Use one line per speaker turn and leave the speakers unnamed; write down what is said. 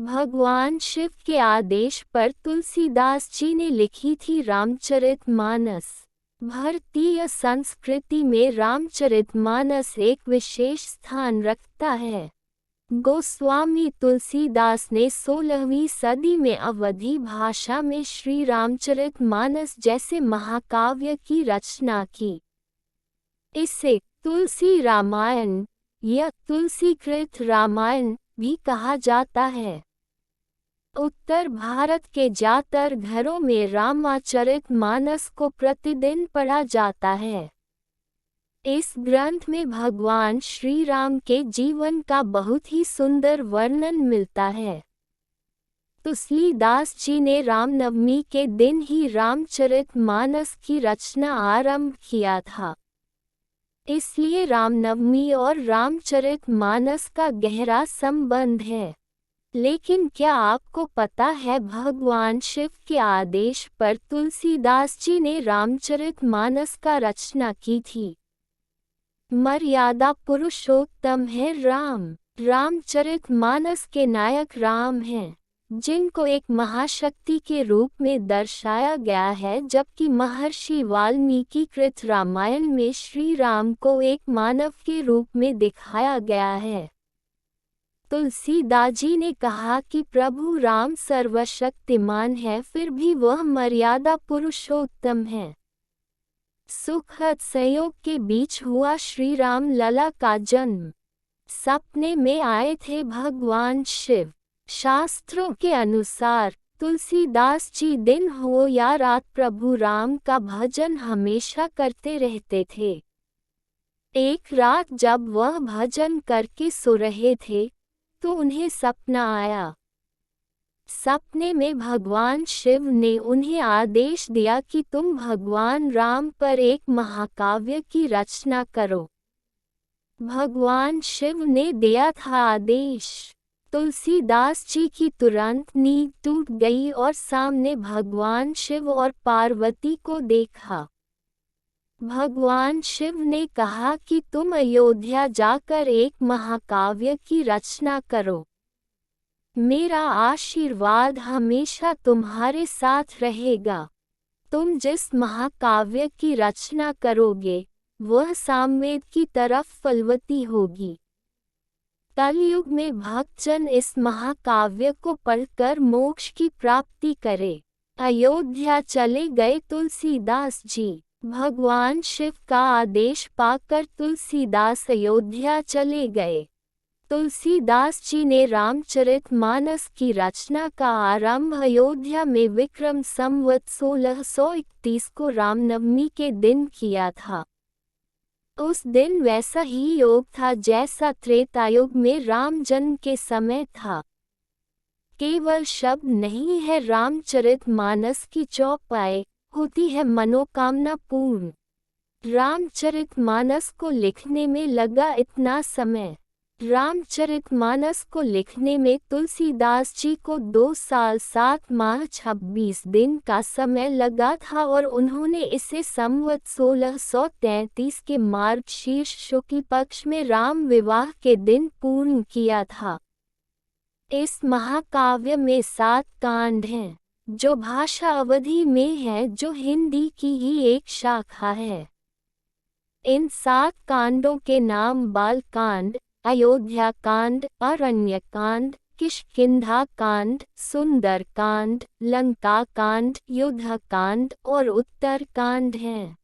भगवान शिव के आदेश पर तुलसीदास जी ने लिखी थी रामचरितमानस। भारतीय संस्कृति में रामचरितमानस एक विशेष स्थान रखता है। गोस्वामी तुलसीदास ने 16वीं सदी में अवधी भाषा में श्री रामचरितमानस जैसे महाकाव्य की रचना की। इसे तुलसी रामायण या तुलसीकृत रामायण भी कहा जाता है। उत्तर भारत के ज्यादातर घरों में रामचरितमानस को प्रतिदिन पढ़ा जाता है। इस ग्रंथ में भगवान श्री राम के जीवन का बहुत ही सुंदर वर्णन मिलता है। तुलसीदास जी ने रामनवमी के दिन ही रामचरितमानस की रचना आरंभ किया था। इसलिए रामनवमी और रामचरितमानस का गहरा संबंध है। लेकिन क्या आपको पता है भगवान शिव के आदेश पर तुलसीदास जी ने रामचरितमानस का रचना की थी। मर्यादा पुरुषोत्तम है राम। रामचरितमानस के नायक राम हैं, जिनको एक महाशक्ति के रूप में दर्शाया गया है, जबकि महर्षि वाल्मीकि कृत रामायण में श्री राम को एक मानव के रूप में दिखाया गया है। तुलसीदास जी ने कहा कि प्रभु राम सर्वशक्तिमान है, फिर भी वह मर्यादा पुरुषोत्तम है। सुखद संयोग के बीच हुआ श्री राम लला का जन्म। सपने में आए थे भगवान शिव। शास्त्रों के अनुसार तुलसीदास जी दिन हो या रात प्रभु राम का भजन हमेशा करते रहते थे। एक रात जब वह भजन करके सो रहे थे तो उन्हें सपना आया। सपने में भगवान शिव ने उन्हें आदेश दिया कि तुम भगवान राम पर एक महाकाव्य की रचना करो। भगवान शिव ने दिया था आदेश। तुलसीदास जी की तुरंत नींद टूट गई और सामने भगवान शिव और पार्वती को देखा। भगवान शिव ने कहा कि तुम अयोध्या जाकर एक महाकाव्य की रचना करो। मेरा आशीर्वाद हमेशा तुम्हारे साथ रहेगा। तुम जिस महाकाव्य की रचना करोगे वह सामवेद की तरफ फलवती होगी। कलयुग में भक्तजन इस महाकाव्य को पढ़कर मोक्ष की प्राप्ति करे। अयोध्या चले गए तुलसीदास जी। भगवान शिव का आदेश पाकर तुलसीदास अयोध्या चले गए। तुलसीदास जी ने रामचरितमानस की रचना का आरंभ अयोध्या में विक्रम संवत 1631 को रामनवमी के दिन किया था। उस दिन वैसा ही योग था जैसा त्रेतायुग में राम जन्म के समय था। केवल शब्द नहीं है, रामचरितमानस की चौपाई होती है मनोकामना पूर्ण। रामचरितमानस को लिखने में लगा इतना समय। रामचरितमानस को लिखने में तुलसीदास जी को 2 साल 7 माह 26 दिन का समय लगा था और उन्होंने इसे संवत 1633 के मार्गशीर्ष शुक्ल पक्ष में राम विवाह के दिन पूर्ण किया था। इस महाकाव्य में 7 कांड हैं, जो भाषा अवधी में है, जो हिंदी की ही एक शाखा है। इन 7 कांडों के नाम बालकांड, अयोध्या कांड, अरण्य कांड, किष्किंधा कांड, सुंदर कांड, लंका कांड, युद्ध कांड और उत्तर कांड हैं।